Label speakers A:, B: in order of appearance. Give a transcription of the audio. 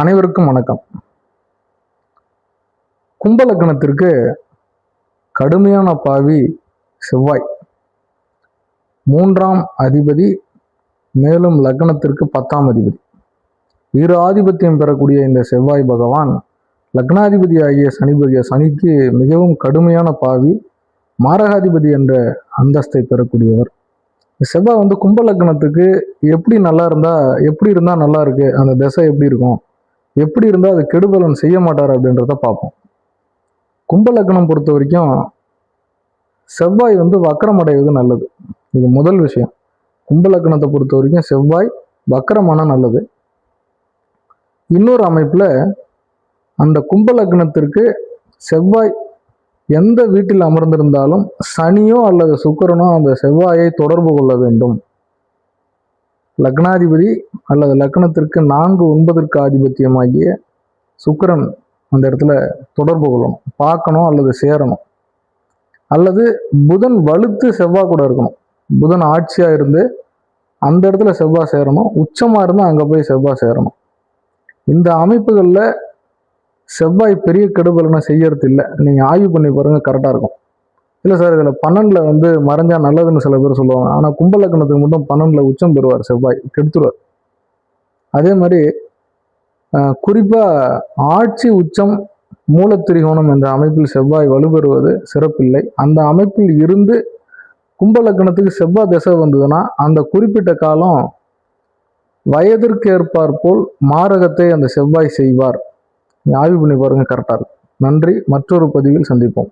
A: அனைவருக்கும் வணக்கம். கும்ப லக்னத்திற்கு கடுமையான பாவி செவ்வாய், 3ஆம் அதிபதி, மேலும் லக்னத்திற்கு 10ஆம் அதிபதி. இரு ஆதிபத்தியம் பெறக்கூடிய இந்த செவ்வாய் பகவான் லக்னாதிபதி ஆகிய சனிக்கு மிகவும் கடுமையான பாவி, மாரகாதிபதி என்ற அந்தஸ்தை பெறக்கூடியவர். செவ்வாய் கும்ப லக்னத்துக்கு எப்படி இருந்தா நல்லா இருக்கு, அந்த திசை எப்படி இருக்கும், எப்படி இருந்தால் அது கெடுபலன் செய்ய மாட்டார் அப்படின்றத பார்ப்போம். கும்ப லக்னம் பொறுத்த வரைக்கும் செவ்வாய் வக்கரம் அடைவது நல்லது. இது முதல் விஷயம். கும்ப லக்னத்தை பொறுத்த வரைக்கும் செவ்வாய் வக்கரமான நல்லது. இன்னொரு அமைப்புல அந்த கும்ப லக்னத்திற்கு செவ்வாய் எந்த வீட்டில் அமர்ந்திருந்தாலும் சனியோ அல்லது சுக்கிரனோ அந்த செவ்வாயை தொடர்பு கொள்ள வேண்டும். லக்னாதிபதி அல்லது லக்னத்திற்கு 4-9 ஆதிபத்தியமாகிய சுக்கிரன் அந்த இடத்துல தொடர்பு கொள்ளணும், பார்க்கணும் அல்லது சேரணும். அல்லது புதன் வலுத்து செவ்வாய் கூட இருக்கணும். புதன் ஆட்சியா இருந்து அந்த இடத்துல செவ்வாய் சேரணும், உச்சமா இருந்து அங்க போய் செவ்வாய் சேரணும். இந்த அமைப்புகள்ல செவ்வாய் பெரிய கெடுபலனை செய்யறது இல்லை. நீங்க ஆய்வு பண்ணி பாருங்க, கரெக்டா இருக்கும். இல்லை சார், இதுல 12ல மறைஞ்சா நல்லதுன்னு சில பேர் சொல்லுவாங்க. ஆனா கும்ப லக்னத்துக்கு மட்டும் 12ல உச்சம் பெறுவார் செவ்வாய், கெடுத்துருவார். அதே மாதிரி குறிப்பா ஆட்சி உச்சம் மூலத்திரிகோணம் என்ற அமைப்பில் செவ்வாய் வலுப்பெறுவது சிறப்பில்லை. அந்த அமைப்பில் இருந்து கும்ப லக்னத்துக்கு செவ்வாய் திசை வந்ததுன்னா அந்த குறிப்பிட்ட காலம் வயதிற்கு ஏற்பார் போல் மாரகத்தை அந்த செவ்வாய் செய்வார். ஆய்வு பண்ணி பாருங்க, கரெக்டா இருக்கும். நன்றி. மற்றொரு பதிவில் சந்திப்போம்.